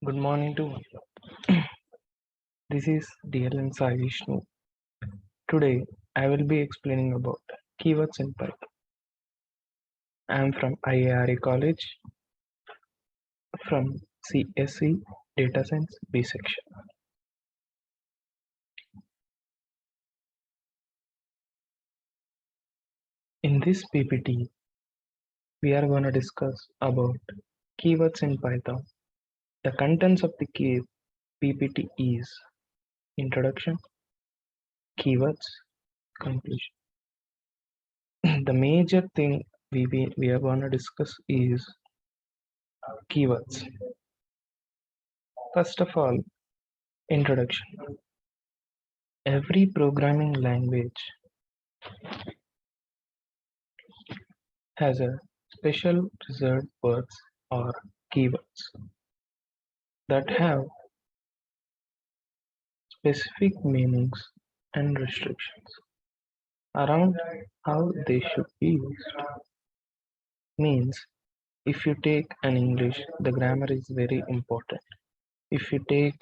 Good morning to all. This is DLN Sai Vishnu. Today I will be explaining about keywords in Python. I am from IARA College from CSE Data Science B section. In this PPT, we are going to discuss about keywords in Python. The contents of the PPT is introduction, keywords, conclusion. The major thing we are going to discuss is keywords. First of all, introduction. Every programming language has a special reserved words or keywords that have specific meanings and restrictions around how they should be used. Means if you take an English, the grammar is very important. If you take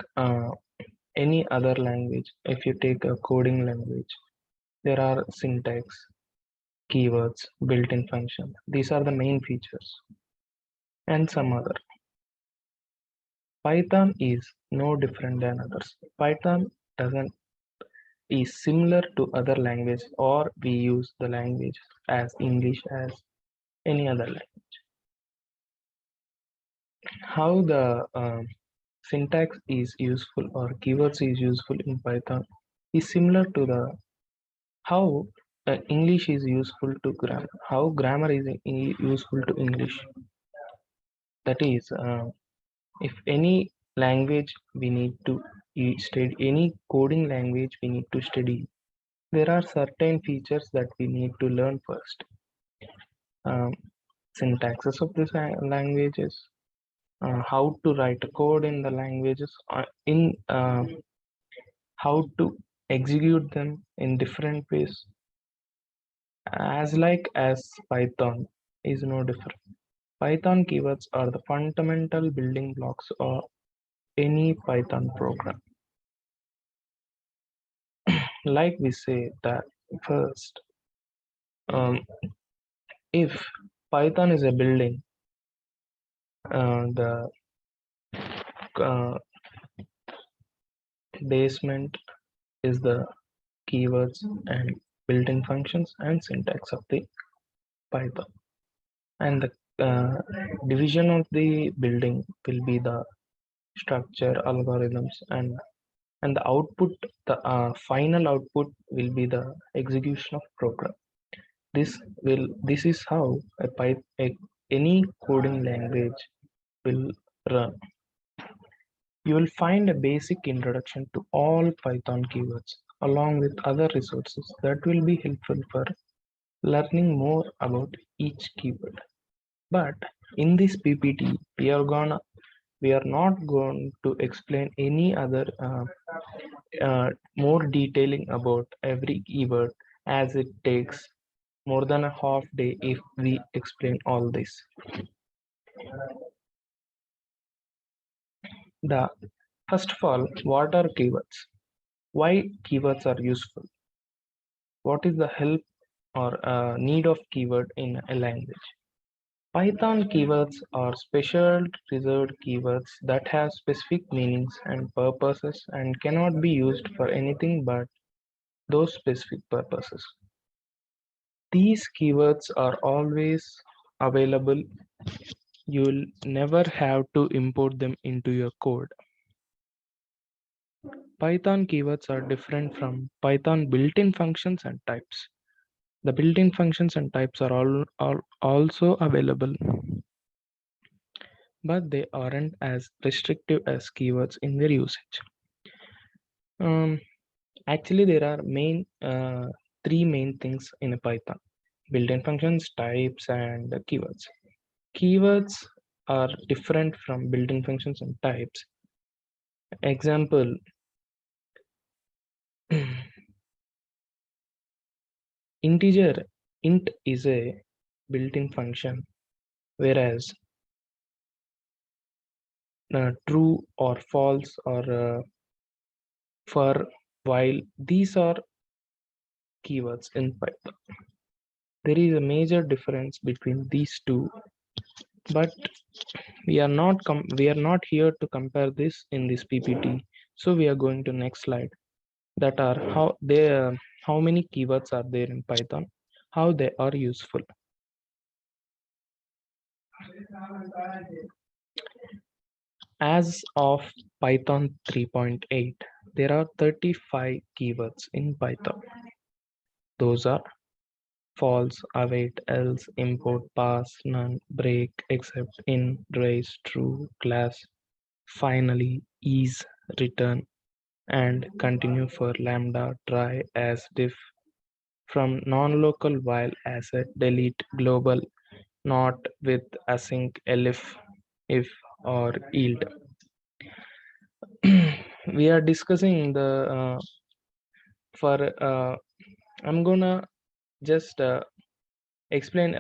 any other language, if you take a coding language, there are syntax, keywords, built-in functions. These are the main features and some other. Python is no different than others. Python doesn't is similar to other language, or we use the language as English as any other language. How the syntax is useful or keywords is useful in Python is similar to the how English is useful to grammar. How grammar is useful to English. That is, if any language we need to study, any coding language we need to study, there are certain features that we need to learn first. Syntaxes of these languages, how to write a code in the languages, in how to execute them in different ways. As Python is no different. Python keywords are the fundamental building blocks of any Python program. Like we say that first, if Python is a building, the uh, basement is the keywords and built-in functions and syntax of the Python. And the division of the building will be the structure, algorithms, and the output, the final output will be the execution of program. This is how any coding language will run. You will find a basic introduction to all Python keywords along with other resources that will be helpful for learning more about each keyword. But in this PPT, we are not going to explain any other more detailing about every keyword, as it takes more than a half day if we explain all this. The first of all, what are keywords? Why keywords are useful? What is the help or need of keyword in a language? Python keywords are special reserved keywords that have specific meanings and purposes and cannot be used for anything but those specific purposes. These keywords are always available. You'll never have to import them into your code. Python keywords are different from Python built-in functions and types. The built-in functions and types are also available, but they aren't as restrictive as keywords in their usage. Actually, there are three main things in a Python: built-in functions, types, and keywords. Keywords are different from built-in functions and types. Example, integer int is a built-in function, whereas true or false or for, while these are keywords in Python. There is a major difference between these two, but we are not here to compare this in this PPT. So we are going to next slide. That are how many keywords are there in Python, how they are useful. As of Python 3.8, there are 35 keywords in Python. Those are false, await, else, import, pass, none, break, except, in, raise, true, class, finally, is, return, and continue for lambda, try, as, diff, from non-local while, asset, delete, global, not, with, async, elif, if, or yield. We are discussing the for I'm gonna just explain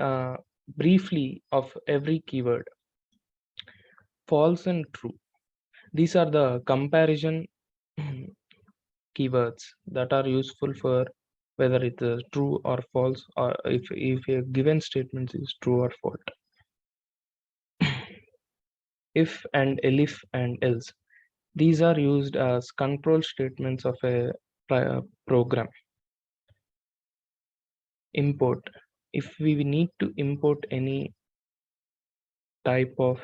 briefly of every keyword. False and true, these are the comparison keywords that are useful for whether it is true or false, or if a given statement is true or false. If and elif and else, these are used as control statements of a program. Import, if we need to import any type of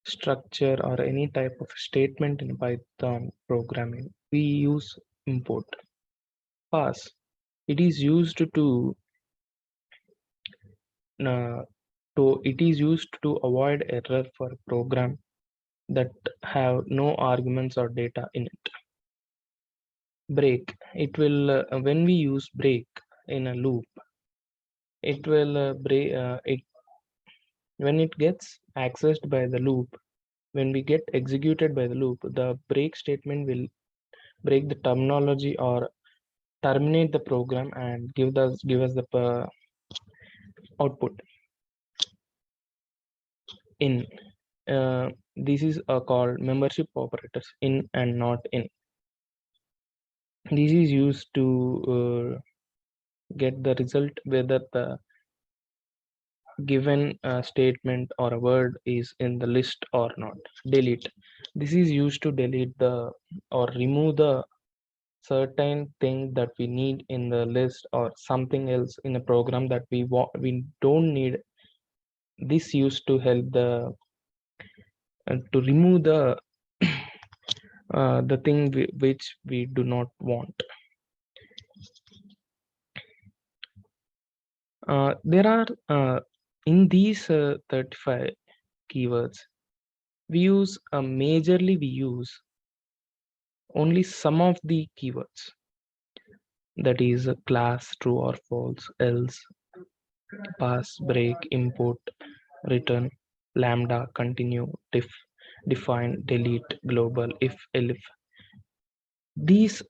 structure or any type of statement in Python programming, we use import. Pass, it is used to avoid error for program that have no arguments or data in it. Break, it will when we use break in a loop, it will break it when it gets accessed by the loop. When we get executed by the loop, the break statement will break the terminology or terminate the program and give us the output. In, this is called membership operators, in and not in. This is used to get the result whether the given statement or a word is in the list or not. Delete, this is used to delete the or remove the certain thing that we need in the list or something else in a program that we don't need. This used to help the to remove the thing which we do not want. There are in these 35 keywords, we use only some of the keywords, that is class, true or false, else, pass, break, import, return, lambda, continue, diff, define, delete, global, if, elif. These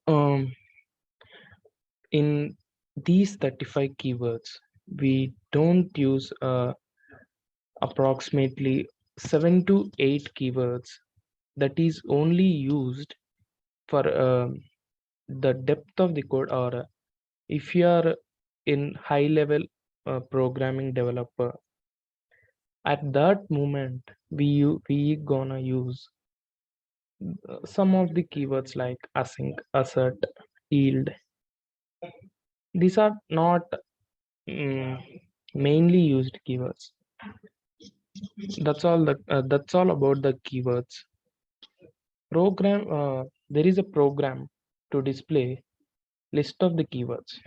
in these 35 keywords, we don't use approximately 7 to 8 keywords that is only used for the depth of the code, or if you are in high level programming developer, at that moment we gonna use some of the keywords like async, assert, yield. These are not mainly used keywords. That's all about the keywords. There is a program to display list of the keywords.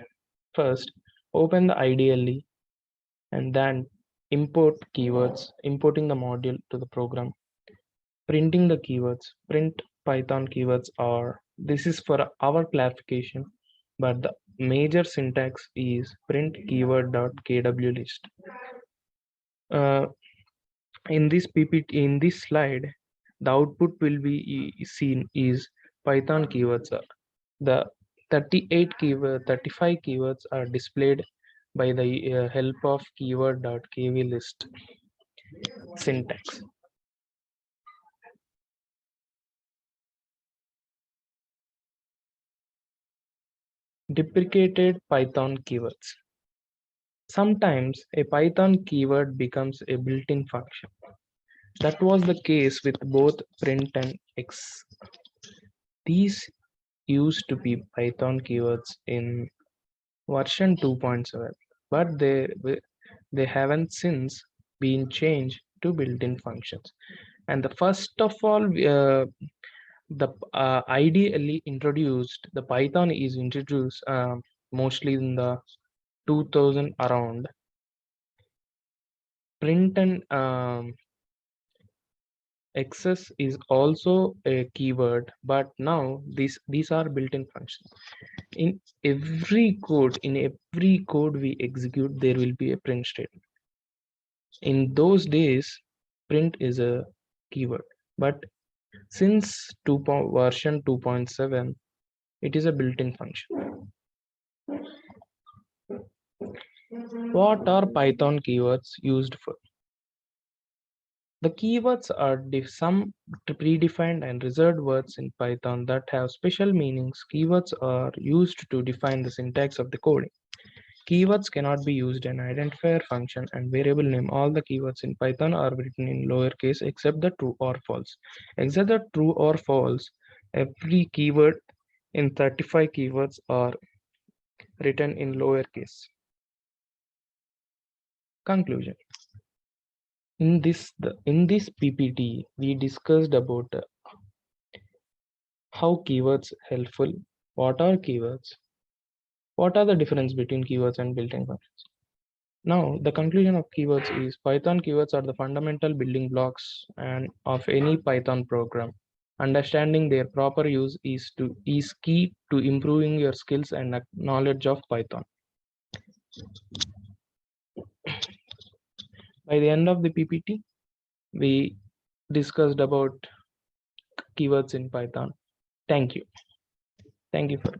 First, open the IDLE and then import keywords, importing the module to the program. Printing the keywords, print Python keywords, or this is for our clarification, but the major syntax is print keyword.kw list. In this PPT, in this slide, the output will be seen is Python keywords are the 35 keywords are displayed by the help of keyword.kv list syntax. Deprecated Python keywords. Sometimes a Python keyword becomes a built-in function. That was the case with both print and x. These used to be Python keywords in version 2.7, but they haven't since been changed to built-in functions. And the first of all, the ideally introduced the Python is introduced mostly in the 2000 around. Print and access is also a keyword, but now these are built-in functions. In every code we execute, there will be a print statement. In those days, print is a keyword, but since version 2.7, it is a built-in function. What are Python keywords used for? The keywords are some predefined and reserved words in Python that have special meanings. Keywords are used to define the syntax of the coding. Keywords cannot be used in identifier, function, and variable name. All the keywords in Python are written in lowercase except the true or false. Except the true or false, every keyword in 35 keywords are written in lowercase. Conclusion. In this PPT, we discussed about how keywords helpful, what are keywords, what are the difference between keywords and built-in functions. Now, the conclusion of keywords is Python keywords are the fundamental building blocks and of any Python program. Understanding their proper use is key to improving your skills and knowledge of Python. By the end of the PPT, we discussed about keywords in Python. Thank you. Thank you for